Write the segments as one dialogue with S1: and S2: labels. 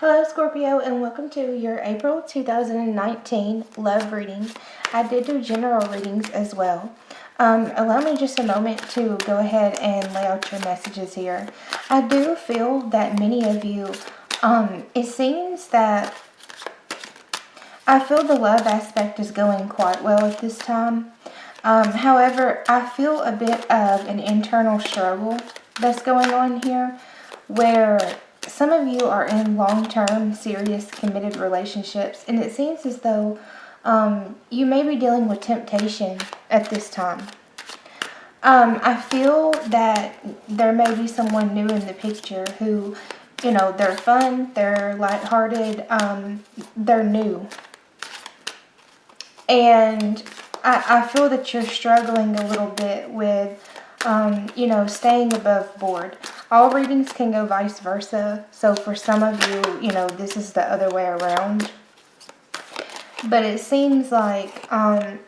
S1: Hello Scorpio, and welcome to your April 2019 love reading. I did do general readings as well. Allow me just a moment to go ahead and lay out your messages here. I do feel that many of you, it seems that I feel the love aspect is going quite well at this time. However, I feel a bit of an internal struggle that's going on here where some of you are in long-term, serious, committed relationships, and it seems as though you may be dealing with temptation at this time. I feel that there may be someone new in the picture who, they're fun, they're lighthearted, they're new. And I feel that you're struggling a little bit with, staying above board. All readings can go vice versa. So for some of you, this is the other way around. But it seems like,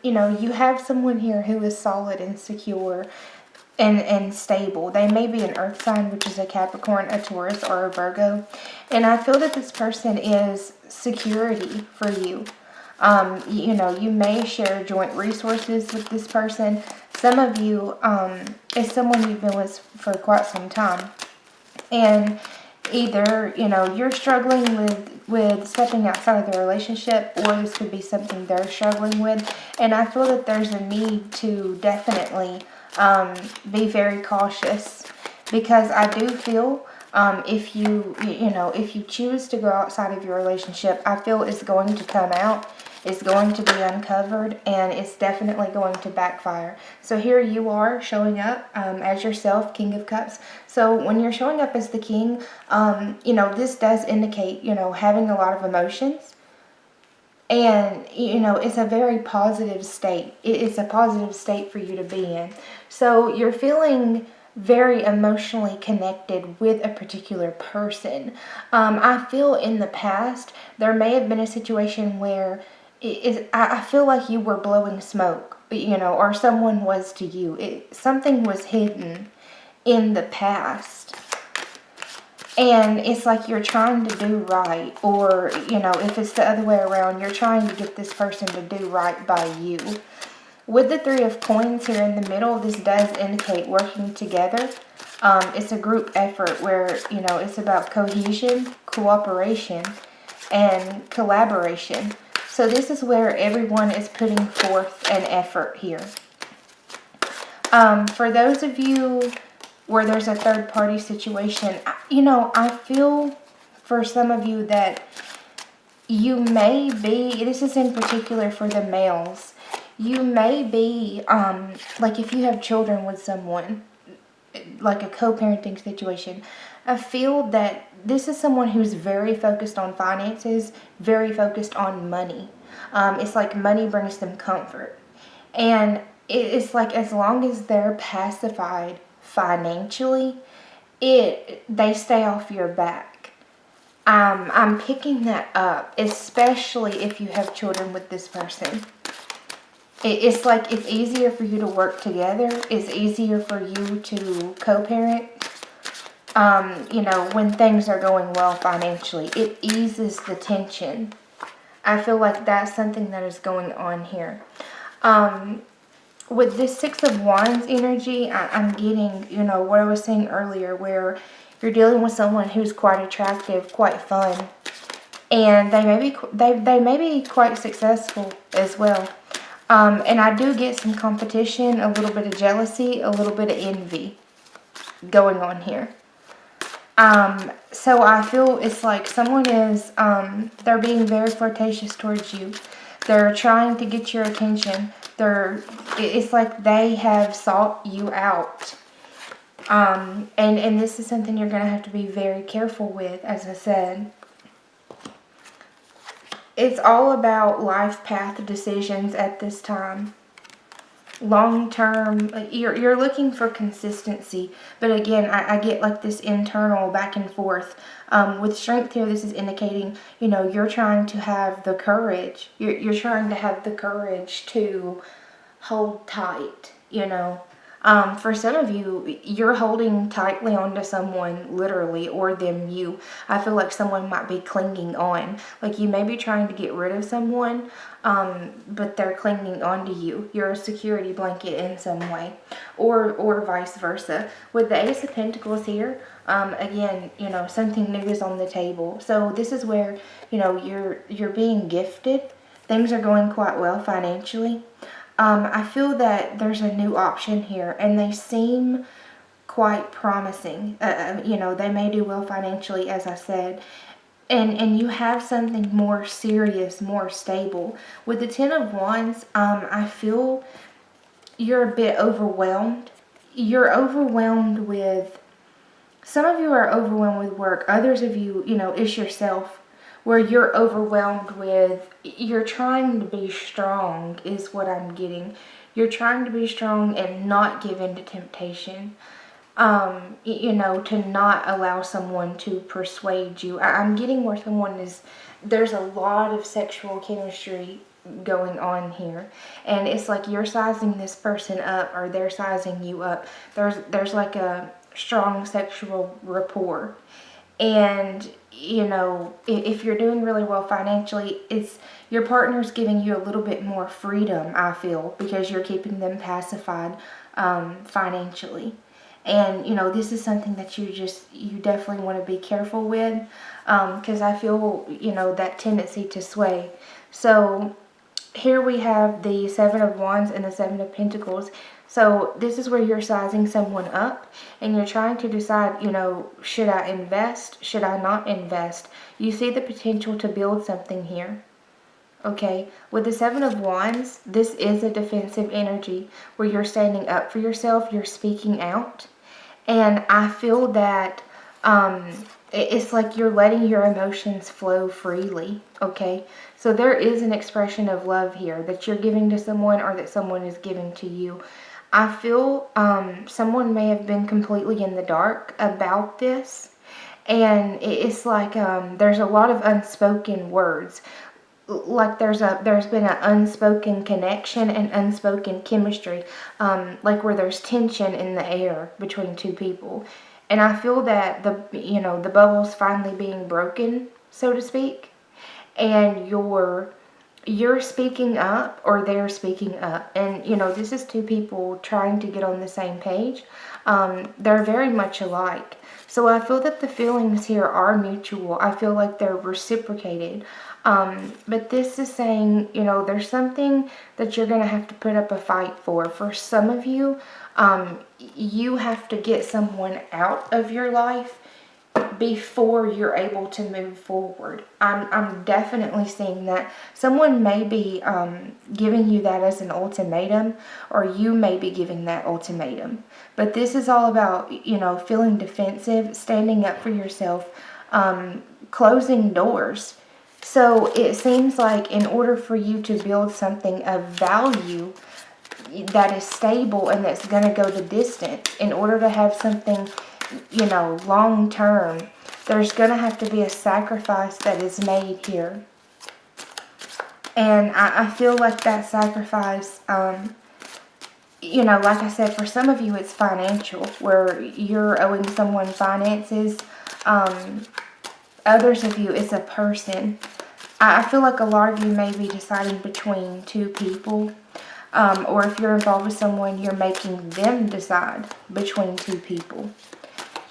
S1: you have someone here who is solid and secure and stable. They may be an earth sign, which is a Capricorn, a Taurus, or a Virgo. And I feel that this person is security for you. You may share joint resources with this person. Some of you is someone you've been with for quite some time. And either, you're struggling with stepping outside of the relationship, or this could be something they're struggling with. And I feel that there's a need to definitely be very cautious, because I do feel if you choose to go outside of your relationship, I feel it's going to come out. It's going to be uncovered, and it's definitely going to backfire. So here you are showing up as yourself, King of Cups. So when you're showing up as the King, this does indicate, having a lot of emotions. And, it's a very positive state. It's a positive state for you to be in. So you're feeling very emotionally connected with a particular person. I feel in the past, there may have been a situation where I feel like you were blowing smoke, or someone was to you. Something was hidden in the past. And it's like you're trying to do right. Or, if it's the other way around, you're trying to get this person to do right by you. With the Three of Coins here in the middle, this does indicate working together. It's a group effort where, it's about cohesion, cooperation, and collaboration. So this is where everyone is putting forth an effort here. For those of you where there's a third-party situation, I feel for some of you that you may be, this is in particular for the males, you may be, like if you have children with someone, like a co-parenting situation, I feel that this is someone who's very focused on finances, very focused on money. It's like money brings them comfort. And it's like as long as they're pacified financially, they stay off your back. I'm picking that up, especially if you have children with this person. It's like it's easier for you to work together. It's easier for you to co-parent. When things are going well financially, it eases the tension. I feel like that's something that is going on here. With this Six of Wands energy, I'm getting, what I was saying earlier, where you're dealing with someone who's quite attractive, quite fun, and they may be quite successful as well. And I do get some competition, a little bit of jealousy, a little bit of envy going on here. So I feel it's like someone is, they're being very flirtatious towards you. They're trying to get your attention. It's like they have sought you out. And this is something you're going to have to be very careful with, as I said. It's all about life path decisions at this time. Long term, you're looking for consistency, but again, I get like this internal back and forth. With Strength here, this is indicating, you're trying to have the courage. You're trying to have the courage to hold tight, For some of you, you're holding tightly onto someone, literally, or them, you. I feel like someone might be clinging on. Like you may be trying to get rid of someone, but they're clinging onto you. You're a security blanket in some way, or vice versa. With the Ace of Pentacles here, again, something new is on the table. So this is where, you're being gifted. Things are going quite well financially. I feel that there's a new option here, and they seem quite promising. They may do well financially, as I said. And you have something more serious, more stable. With the Ten of Wands, I feel you're a bit overwhelmed. You're overwhelmed with, some of you are overwhelmed with work. Others of you, it's yourself, where you're overwhelmed with, you're trying to be strong is what I'm getting. You're trying to be strong and not give in to temptation. To not allow someone to persuade you. I'm getting where there's a lot of sexual chemistry going on here. And it's like you're sizing this person up, or they're sizing you up. There's like a strong sexual rapport. And, if you're doing really well financially, it's your partner's giving you a little bit more freedom, I feel, because you're keeping them pacified financially. And, this is something that you definitely want to be careful with, because I feel, that tendency to sway. So here we have the Seven of Wands and the Seven of Pentacles. So this is where you're sizing someone up, and you're trying to decide, should I invest? Should I not invest? You see the potential to build something here. Okay, with the Seven of Wands, this is a defensive energy where you're standing up for yourself, you're speaking out. And I feel that it's like you're letting your emotions flow freely, okay? So there is an expression of love here that you're giving to someone, or that someone is giving to you. I feel someone may have been completely in the dark about this. And it's like there's a lot of unspoken words. Like there's been an unspoken connection and unspoken chemistry, like where there's tension in the air between two people. And I feel that the bubble's finally being broken, so to speak, and you're speaking up, or they're speaking up. And this is two people trying to get on the same page. They're very much alike. So I feel that the feelings here are mutual. I feel like they're reciprocated. But this is saying, there's something that you're going to have to put up a fight for. For some of you, you have to get someone out of your life before you're able to move forward. I'm definitely seeing that. Someone may be giving you that as an ultimatum, or you may be giving that ultimatum. But this is all about, feeling defensive, standing up for yourself, closing doors. So it seems like in order for you to build something of value that is stable and that's going to go the distance, in order to have something, long term, there's going to have to be a sacrifice that is made here. And I feel like that sacrifice, like I said, for some of you it's financial, where you're owing someone finances. Others of you, it's a person. I feel like a lot of you may be deciding between two people. Or if you're involved with someone, you're making them decide between two people.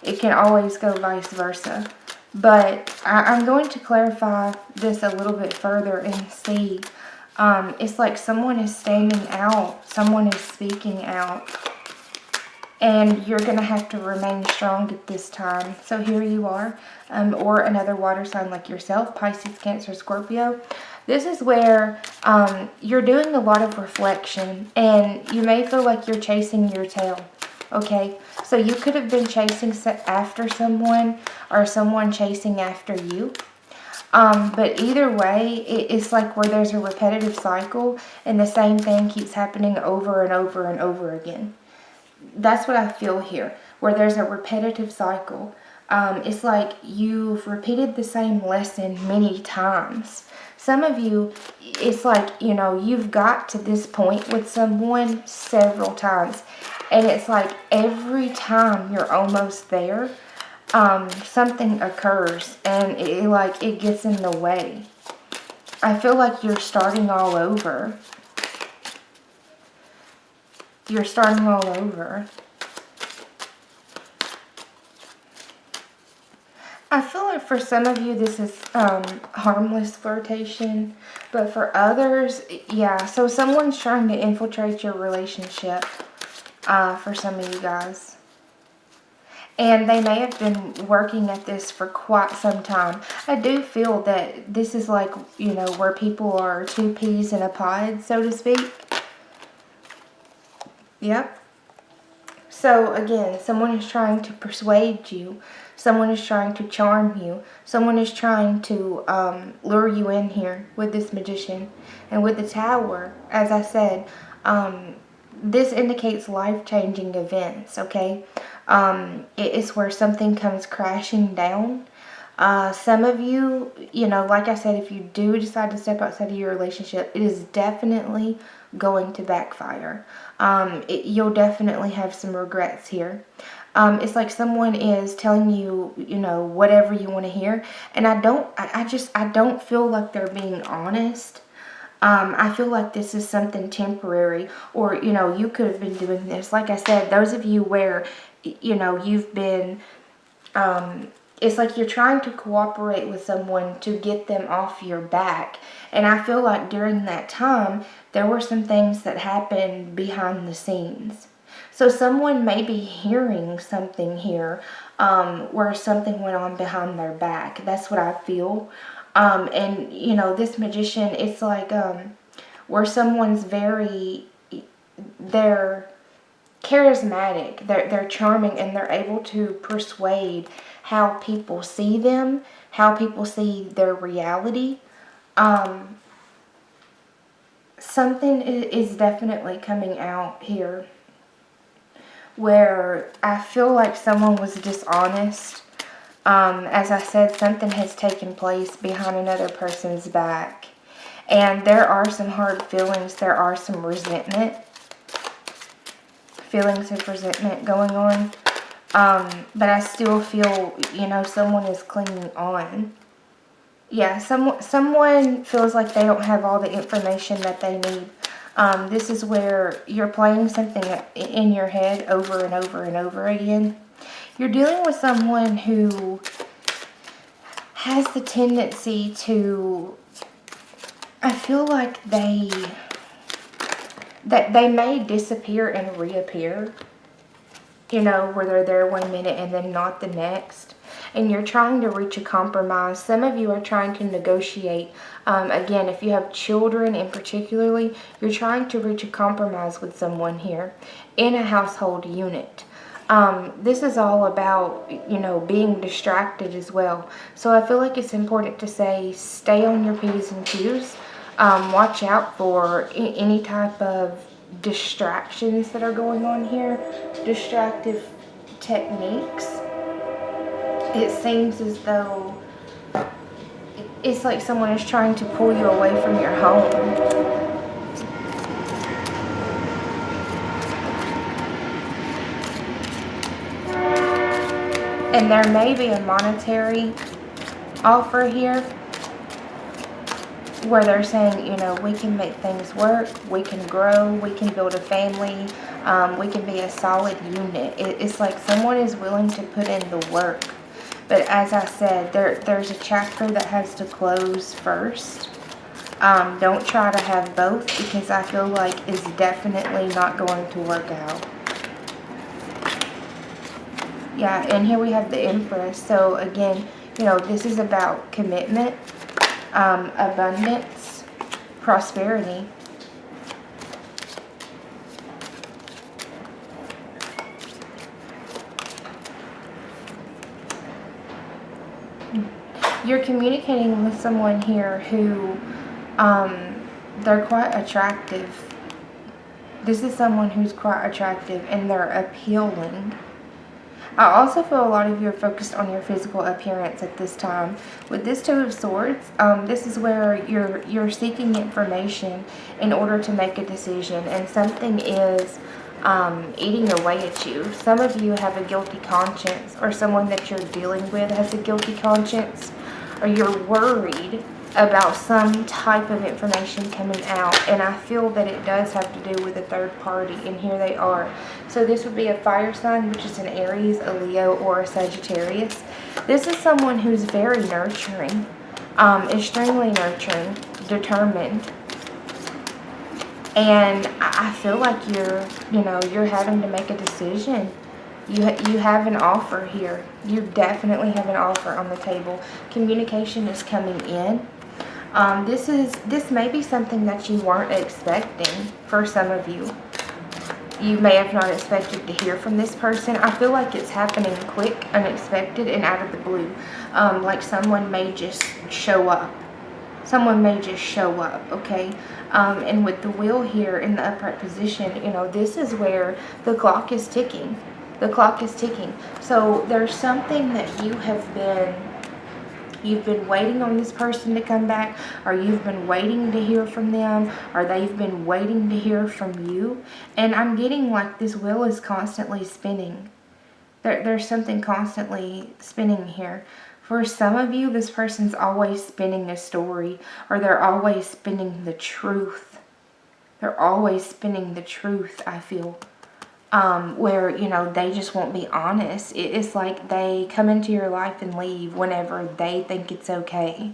S1: It can always go vice versa. But I'm going to clarify this a little bit further and see. It's like someone is standing out. Someone is speaking out. And you're going to have to remain strong at this time. So here you are. Or another water sign like yourself, Pisces, Cancer, Scorpio. This is where you're doing a lot of reflection. And you may feel like you're chasing your tail. Okay? So you could have been chasing after someone, or someone chasing after you. But either way, it's like where there's a repetitive cycle. And the same thing keeps happening over and over and over again. That's what I feel here, where there's a repetitive cycle. It's like you've repeated the same lesson many times. Some of you, it's like, you've got to this point with someone several times. And it's like every time you're almost there, something occurs and it gets in the way. I feel like you're starting all over. You're starting all over. I feel like for some of you this is harmless flirtation, but for others, yeah. So someone's trying to infiltrate your relationship for some of you guys. And they may have been working at this for quite some time. I do feel that this is like, you know, where people are two peas in a pod, so to speak. Yep. So again, someone is trying to persuade you. Someone is trying to charm you. Someone is trying to lure you in here with this Magician. And with the Tower, as I said, this indicates life-changing events, okay? It's where something comes crashing down. Some of you, you know, like I said, if you do decide to step outside of your relationship, it is definitely going to backfire. You'll definitely have some regrets here. It's like someone is telling you, you know, whatever you want to hear. And I don't feel like they're being honest. I feel like this is something temporary, or, you know, you could have been doing this. Like I said, those of you where, you know, you've been, it's like you're trying to cooperate with someone to get them off your back. And I feel like during that time, there were some things that happened behind the scenes. So someone may be hearing something here, where something went on behind their back. That's what I feel. And, you know, this Magician, it's like, where someone's they're charismatic, they're charming, and they're able to persuade how people see them, how people see their reality. Something is definitely coming out here where I feel like someone was dishonest. As I said, something has taken place behind another person's back. And there are some hard feelings. There are some feelings of resentment going on. But I still feel, you know, someone is clinging on. Yeah, someone feels like they don't have all the information that they need. This is where you're playing something in your head over and over and over again. You're dealing with someone who has the tendency to, I feel like they may disappear and reappear. You know, where they're there one minute and then not the next. And you're trying to reach a compromise. Some of you are trying to negotiate. Again, if you have children in particularly, you're trying to reach a compromise with someone here in a household unit. This is all about, you know, being distracted as well. So I feel like it's important to say, stay on your P's and Q's. Watch out for any type of distractions that are going on here. Distractive techniques. It seems as though it's like someone is trying to pull you away from your home. And there may be a monetary offer here where they're saying, you know, we can make things work, we can grow, we can build a family, we can be a solid unit. It's like someone is willing to put in the work. But as I said, there's a chapter that has to close first. Don't try to have both, because I feel like it's definitely not going to work out. Yeah, and here we have the Empress. So again, you know, this is about commitment, abundance, prosperity. You're communicating with someone here who, they're quite attractive. This is someone who's quite attractive and they're appealing. I also feel a lot of you are focused on your physical appearance at this time. With this Two of Swords, this is where you're seeking information in order to make a decision, and something is eating away at you. Some of you have a guilty conscience, or someone that you're dealing with has a guilty conscience, or you're worried about some type of information coming out. And I feel that it does have to do with a third party, and here they are. So this would be a fire sign, which is an Aries, a Leo, or a Sagittarius. This is someone who's very nurturing, extremely nurturing, determined. And I feel like you're having to make a decision. You have an offer here. You definitely have an offer on the table. Communication is coming in. This may be something that you weren't expecting for some of you. You may have not expected to hear from this person. I feel like it's happening quick, unexpected, and out of the blue. Like someone may just show up. Someone may just show up, okay? And with the wheel here in the upright position, this is where the clock is ticking. The clock is ticking. So there's something that you've been waiting on this person to come back, or you've been waiting to hear from them, or they've been waiting to hear from you. And I'm getting like this wheel is constantly spinning. There's something constantly spinning here. For some of you, this person's always spinning a story, or they're always spinning the truth. They're always spinning the truth, I feel. Where, they just won't be honest. It's like they come into your life and leave whenever they think it's okay.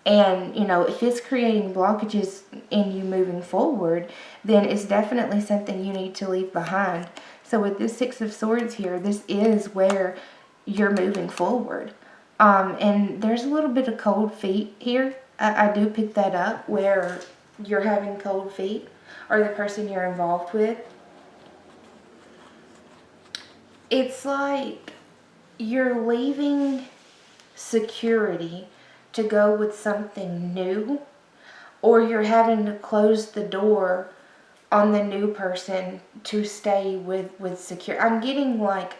S1: And, if it's creating blockages in you moving forward, then it's definitely something you need to leave behind. So with this Six of Swords here, this is where you're moving forward. And there's a little bit of cold feet here. I do pick that up, where you're having cold feet, or the person you're involved with. It's like you're leaving security to go with something new, or you're having to close the door on the new person to stay with secure. I'm getting like,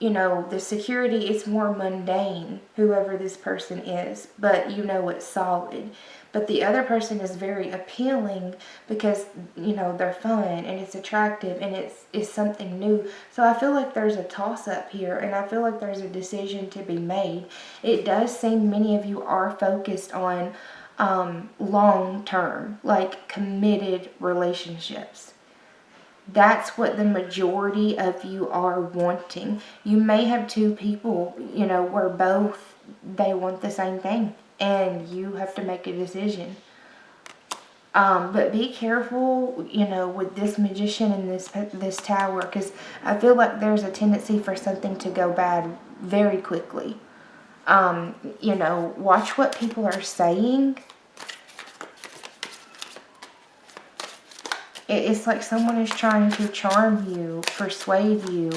S1: the security is more mundane, whoever this person is, but it's solid. But the other person is very appealing because, they're fun and it's attractive and it's something new. So I feel like there's a toss-up here, and I feel like there's a decision to be made. It does seem many of you are focused on long-term, like committed relationships. That's what the majority of you are wanting. You may have two people, where both, they want the same thing, and you have to make a decision. But be careful, with this Magician and this Tower, because I feel like there's a tendency for something to go bad very quickly. Watch what people are saying. It's like someone is trying to charm you, persuade you,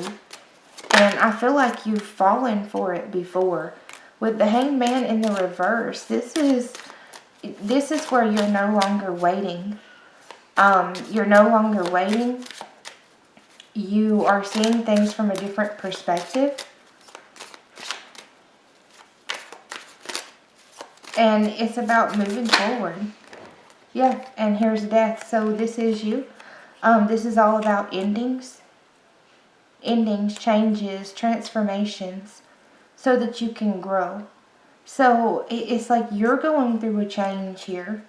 S1: and I feel like you've fallen for it before. With the Hanged Man in the reverse, this is where you're no longer waiting. You're no longer waiting. You are seeing things from a different perspective. And it's about moving forward. Yeah, and here's death. So this is you. This is all about endings. Endings, changes, transformations, so that you can grow. So it's like you're going through a change here.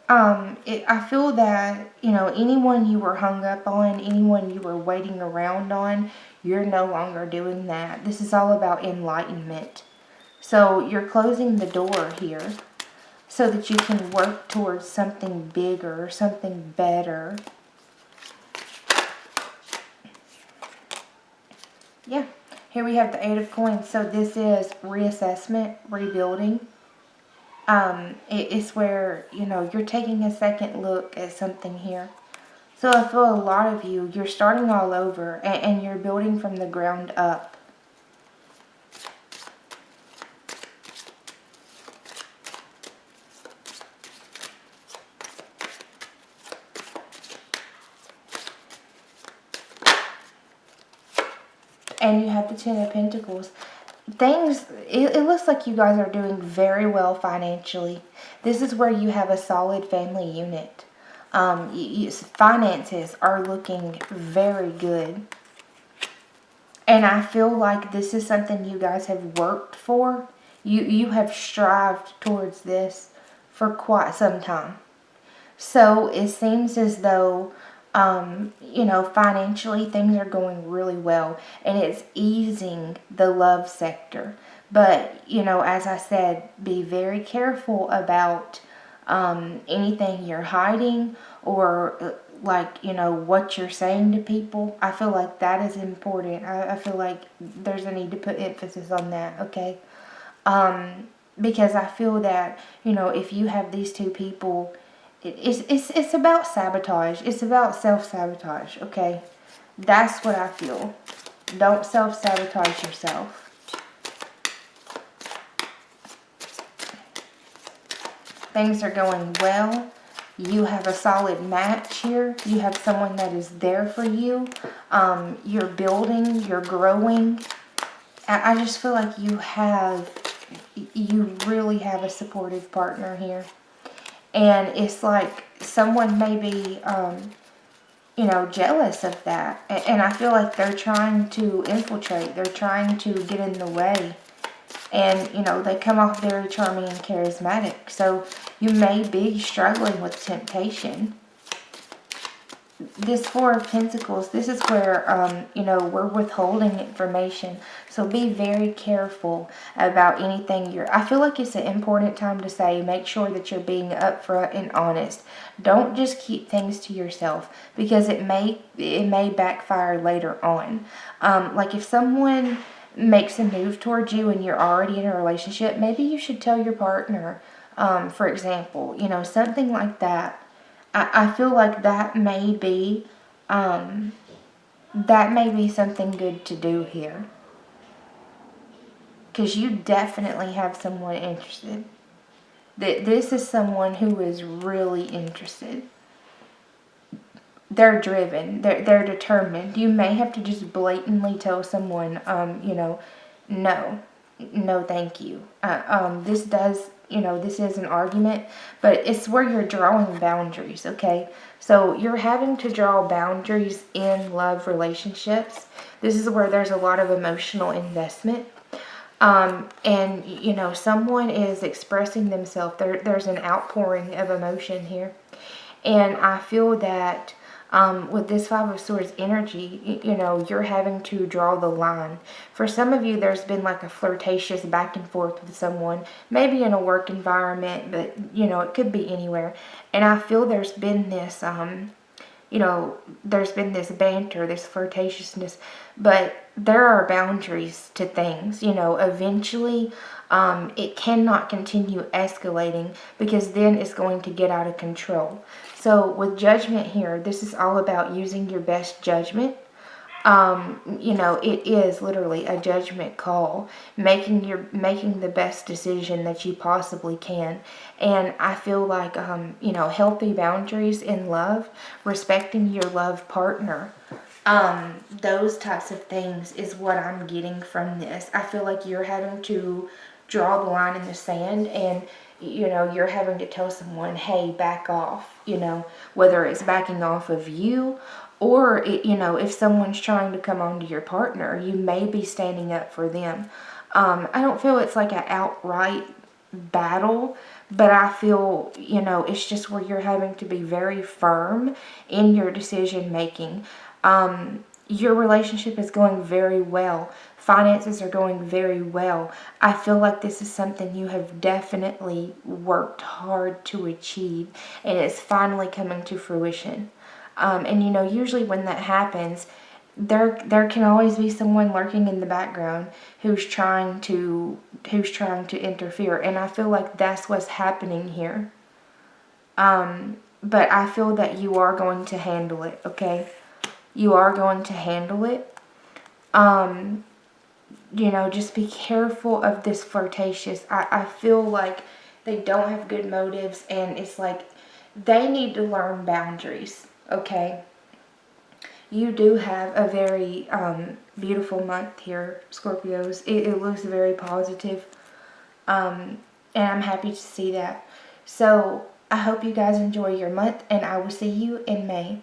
S1: I feel that, anyone you were hung up on, anyone you were waiting around on, you're no longer doing that. This is all about enlightenment. So you're closing the door here, so that you can work towards something bigger, something better. Yeah, here we have the Eight of Coins. So this is reassessment, rebuilding. It's where, you're taking a second look at something here. So I feel a lot of you, you're starting all over, and you're building from the ground up. And you have the Ten of Pentacles. It looks like you guys are doing very well financially. This is where you have a solid family unit. Finances are looking very good. And I feel like this is something you guys have worked for. You have strived towards this for quite some time. So it seems as though, financially things are going really well and it's easing the love sector. But, as I said, be very careful about anything you're hiding or what you're saying to people. I feel like that is important. I feel like there's a need to put emphasis on that, okay? Because I feel that, if you have these two people, it's about sabotage. It's about self-sabotage, okay? That's what I feel. Don't self-sabotage yourself. Things are going well. You have a solid match here. You have someone that is there for you. You're building, you're growing. I just feel like you really have a supportive partner here. And it's like someone may be, jealous of that. And I feel like they're trying to infiltrate. They're trying to get in the way. And, they come off very charming and charismatic. So you may be struggling with temptation. This Four of Pentacles, this is where, we're withholding information. So be very careful about anything I feel like it's an important time to say, make sure that you're being upfront and honest. Don't just keep things to yourself because it may backfire later on. Like if someone makes a move towards you and you're already in a relationship, maybe you should tell your partner, for example, something like that. I feel like that may be something good to do here. Because you definitely have someone interested. This is someone who is really interested. They're driven. They're determined. You may have to just blatantly tell someone, no, thank you. This is an argument, but it's where you're drawing boundaries, okay? So you're having to draw boundaries in love relationships. This is where there's a lot of emotional investment. And, someone is expressing themselves. There's an outpouring of emotion here. And I feel that with this Five of Swords energy, you're having to draw the line. For some of you, there's been like a flirtatious back and forth with someone, maybe in a work environment, but, it could be anywhere. And I feel there's been this, there's been this banter, this flirtatiousness, but there are boundaries to things. Eventually, it cannot continue escalating because then it's going to get out of control. So with Judgment here, this is all about using your best judgment. It is literally a judgment call, making the best decision that you possibly can. And I feel like, healthy boundaries in love, respecting your love partner, those types of things is what I'm getting from this. I feel like you're having to draw the line in the sand and, you're having to tell someone, hey, back off, whether it's backing off of you or, if someone's trying to come on to your partner, you may be standing up for them. I don't feel it's like an outright battle, but I feel, it's just where you're having to be very firm in your decision making. Your relationship is going very well. Finances are going very well. I feel like this is something you have definitely worked hard to achieve, and it's finally coming to fruition. And usually when that happens, there can always be someone lurking in the background who's trying to interfere, and I feel like that's what's happening here. But I feel that you are going to handle it, okay? You are going to handle it. Just be careful of this flirtatious. I feel like they don't have good motives, and it's like they need to learn boundaries, okay? You do have a very beautiful month here, Scorpios. It looks very positive, and I'm happy to see that. So I hope you guys enjoy your month, and I will see you in May.